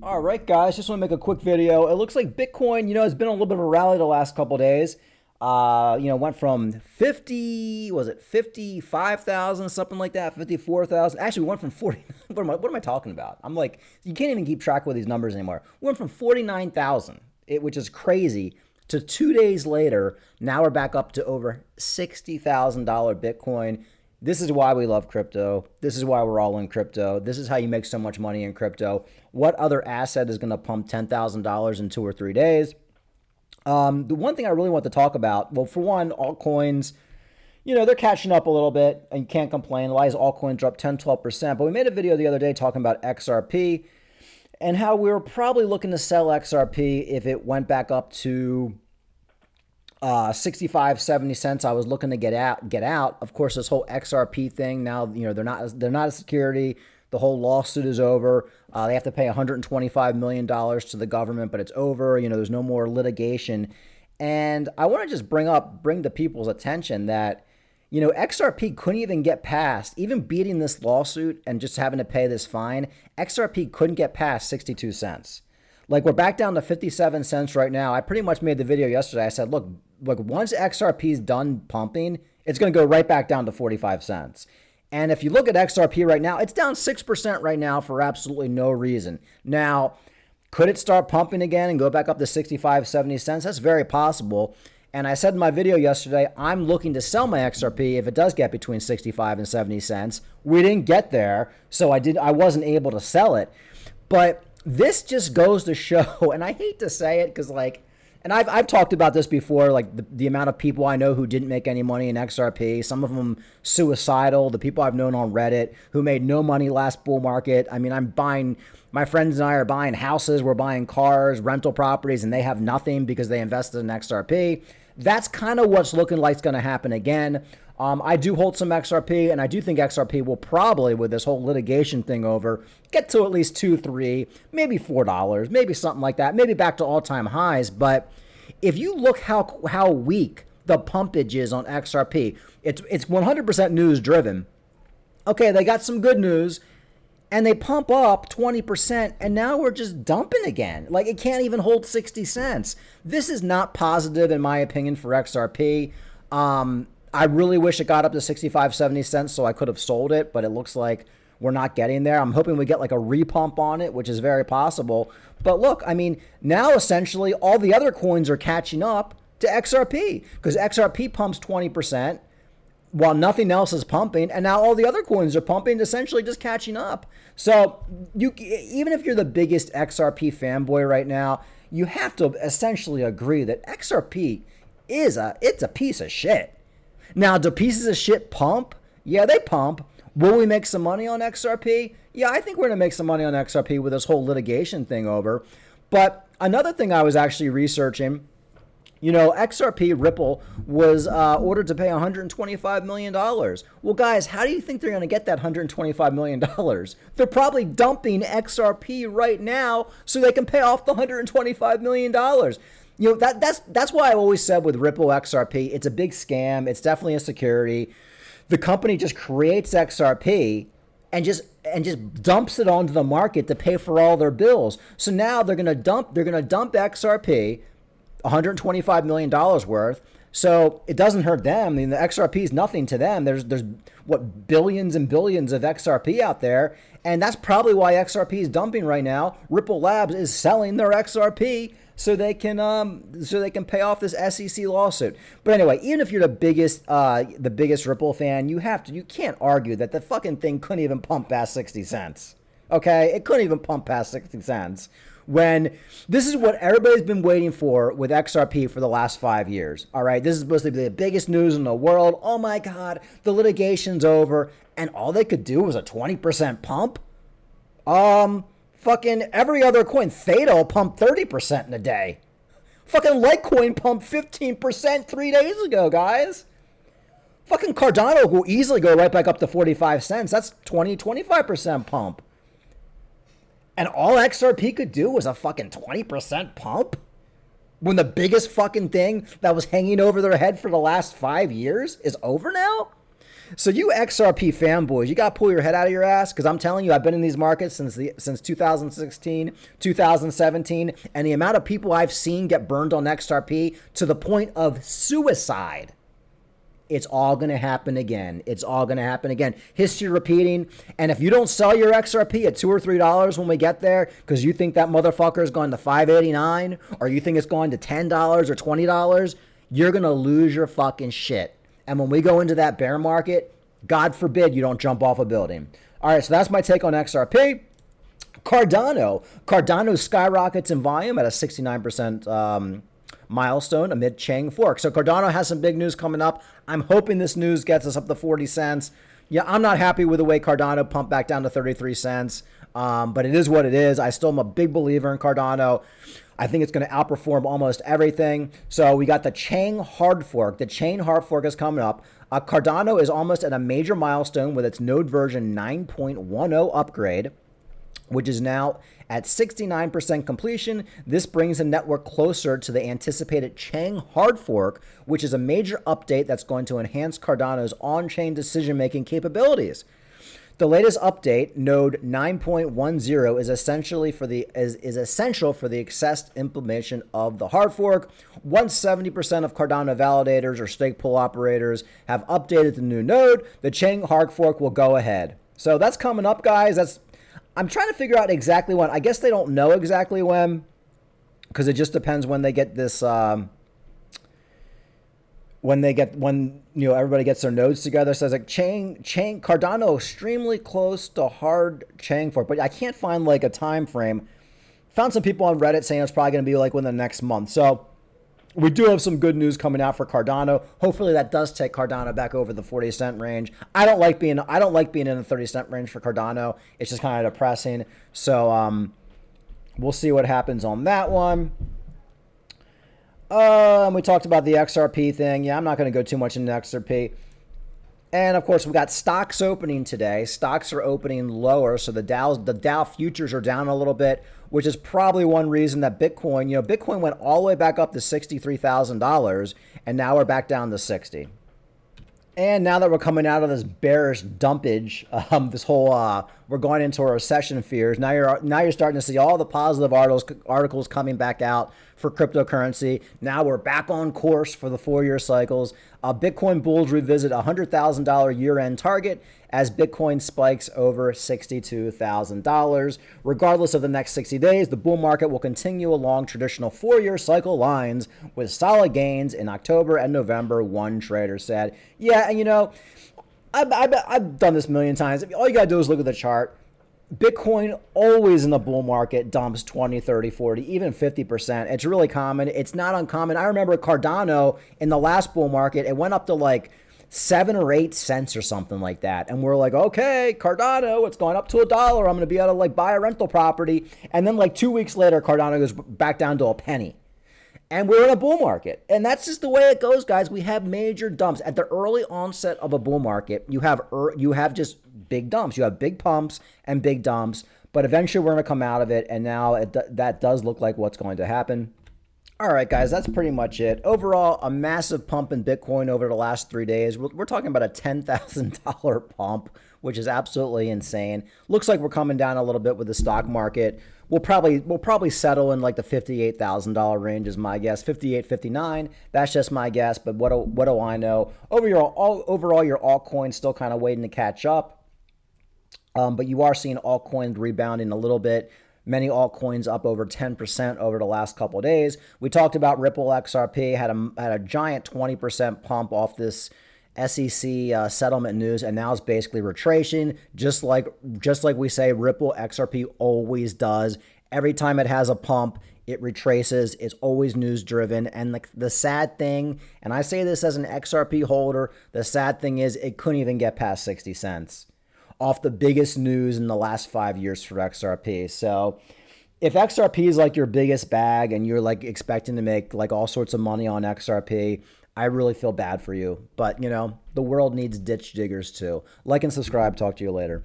All right, guys, just want to make a quick video. It looks like Bitcoin, has been a little bit of a rally the last couple of days. Went from 50, was it 55,000, something like that, 54,000. Actually, we went from 40. What am I talking about? I'm like, you can't even keep track with these numbers anymore. We went from 49,000, which is crazy, to 2 days later. Now we're back up to over $60,000 Bitcoin. This is why we love crypto. This is why we're all in crypto. This is how you make so much money in crypto. What other asset is going to pump $10,000 in 2 or 3 days? The one thing I really want to talk about, well, for one, altcoins, they're catching up a little bit and you can't complain. Why is altcoins dropped 10, 12%? But we made a video the other day talking about XRP and how we were probably looking to sell XRP if it went back up to 65, 70 cents. I was looking to get out. Of course, this whole XRP thing now, they're not a security. The whole lawsuit is over. They have to pay $125 million to the government, but it's over. There's no more litigation. And I want to just bring to people's attention that, XRP couldn't even get past, even beating this lawsuit and just having to pay this fine, XRP couldn't get past 62 cents. Like, we're back down to 57 cents right now. I pretty much made the video yesterday. I said, look, once XRP is done pumping, it's going to go right back down to 45 cents. And if you look at XRP right now, it's down 6% right now for absolutely no reason. Now, could it start pumping again and go back up to 65, 70 cents? That's very possible. And I said in my video yesterday, I'm looking to sell my XRP if it does get between 65 and 70 cents. We didn't get there, so I wasn't able to sell it. But this just goes to show, and I hate to say it because, and I've talked about this before, like the amount of people I know who didn't make any money in XRP, some of them suicidal, the people I've known on Reddit who made no money last bull market. I mean, my friends and I are buying houses, we're buying cars, rental properties, and they have nothing because they invested in XRP. That's kind of what's looking like it's going to happen again. I do hold some XRP, and I do think XRP will probably, with this whole litigation thing over, get to at least $2, $3, maybe $4, maybe something like that, maybe back to all-time highs. But if you look how weak the pumpage is on XRP, it's 100% news-driven. Okay, they got some good news, and they pump up 20%, and now we're just dumping again. Like, it can't even hold 60 cents. This is not positive, in my opinion, for XRP. I really wish it got up to 65, 70 cents so I could have sold it, but it looks like we're not getting there. I'm hoping we get like a repump on it, which is very possible. But look, I mean, now essentially all the other coins are catching up to XRP because XRP pumps 20% while nothing else is pumping, and now all the other coins are pumping, essentially just catching up. So even if you're the biggest XRP fanboy right now, you have to essentially agree that XRP it's a piece of shit. Now, do pieces of shit pump? Yeah, they pump. Will we make some money on XRP? Yeah, I think we're going to make some money on XRP with this whole litigation thing over. But another thing I was actually researching, XRP Ripple was ordered to pay $125 million. Well, guys, how do you think they're going to get that $125 million? They're probably dumping XRP right now so they can pay off the $125 million. That's why I always said with Ripple XRP, it's a big scam. It's definitely a security. The company just creates XRP and just dumps it onto the market to pay for all their bills. So now they're gonna dump XRP, $125 million worth. So it doesn't hurt them. I mean, the XRP is nothing to them. There's what, billions and billions of XRP out there, and that's probably why XRP is dumping right now. Ripple Labs is selling their XRP so they can pay off this SEC lawsuit. But anyway, even if you're the biggest Ripple fan, you can't argue that the fucking thing couldn't even pump past 60 cents. Okay, it couldn't even pump past 60 cents. When this is what everybody's been waiting for with XRP for the last 5 years. All right, this is supposed to be the biggest news in the world. Oh my God, the litigation's over, and all they could do was a 20% pump. Fucking every other coin, Theta pumped 30% in a day. Fucking Litecoin pumped 15% 3 days ago, guys. Fucking Cardano will easily go right back up to 45 cents. That's 25% pump. And all XRP could do was a fucking 20% pump? When the biggest fucking thing that was hanging over their head for the last 5 years is over now? So you XRP fanboys, you got to pull your head out of your ass because I'm telling you, I've been in these markets since 2016, 2017, and the amount of people I've seen get burned on XRP to the point of suicide. It's all going to happen again. It's all going to happen again. History repeating. And if you don't sell your XRP at $2 or $3 when we get there because you think that motherfucker is going to $5.89 or you think it's going to $10 or $20, you're going to lose your fucking shit. And when we go into that bear market, God forbid you don't jump off a building. All right, so that's my take on XRP. Cardano skyrockets in volume at a 69% milestone amid Chang fork. So Cardano has some big news coming up. I'm hoping this news gets us up to 40 cents. Yeah, I'm not happy with the way Cardano pumped back down to 33 cents, but it is what it is. I still am a big believer in Cardano. I think it's going to outperform almost everything. So we got the Chang hard fork. The Chang hard fork is coming up. Cardano is almost at a major milestone with its node version 9.10 upgrade, which is now at 69% completion. This brings the network closer to the anticipated Chang hard fork, which is a major update that's going to enhance Cardano's on-chain decision-making capabilities. The latest update, node 9.10, is essential for the accessed implementation of the hard fork. Once 70% of Cardano validators or stake pool operators have updated the new node, the Chang hard fork will go ahead. So that's coming up, guys. I'm trying to figure out exactly when. I guess they don't know exactly when, because it just depends when they get this. When everybody gets their nodes together. So it's like Cardano extremely close to hard Chang fork, but I can't find like a time frame. Found some people on Reddit saying it's probably going to be like within the next month. So we do have some good news coming out for Cardano. Hopefully that does take Cardano back over the 40-cent range. I don't like being in the 30-cent range for Cardano. It's just kind of depressing. So we'll see what happens on that one. We talked about the XRP thing. Yeah, I'm not going to go too much into XRP. And of course, we got stocks opening today. Stocks are opening lower, so the Dow futures are down a little bit, which is probably one reason that Bitcoin, Bitcoin went all the way back up to $63,000, and now we're back down to 60. And now that we're coming out of this bearish dumpage, we're going into a recession fears. Now you're starting to see all the positive articles coming back out for cryptocurrency. Now we're back on course for the 4-year cycles. Bitcoin bulls revisit $100,000 year-end target as Bitcoin spikes over $62,000. Regardless of the next 60 days, the bull market will continue along traditional 4-year cycle lines with solid gains in October and November, one trader said. Yeah, and I've done this a million times. All you got to do is look at the chart. Bitcoin always in the bull market dumps 20, 30, 40, even 50%. It's really common. It's not uncommon. I remember Cardano in the last bull market, it went up to like 7 or 8 cents or something like that. And we're like, okay, Cardano, it's going up to $1. I'm going to be able to like buy a rental property. And then like 2 weeks later, Cardano goes back down to a penny. And we're in a bull market. And that's just the way it goes, guys. We have major dumps. At the early onset of a bull market, you have just big dumps. You have big pumps and big dumps. But eventually we're going to come out of it. And now that does look like what's going to happen. All right, guys, that's pretty much it. Overall, a massive pump in Bitcoin over the last 3 days. We're talking about a $10,000 pump, which is absolutely insane. Looks like we're coming down a little bit with the stock market. We'll probably settle in like the $58,000 range is my guess. 58, 59. That's just my guess, but what do I know? Overall, your altcoins still kind of waiting to catch up. But you are seeing altcoins rebounding a little bit. Many altcoins up over 10% over the last couple of days. We talked about Ripple XRP, had a giant 20% pump off this SEC settlement news, and now it's basically retracing, just like we say Ripple XRP always does. Every time it has a pump, it retraces. It's always news driven. And the sad thing, and I say this as an XRP holder, the sad thing is it couldn't even get past 60 cents off the biggest news in the last 5 years for XRP. So if XRP is like your biggest bag and you're like expecting to make like all sorts of money on XRP, I really feel bad for you. But the world needs ditch diggers too. Like and subscribe. Talk to you later.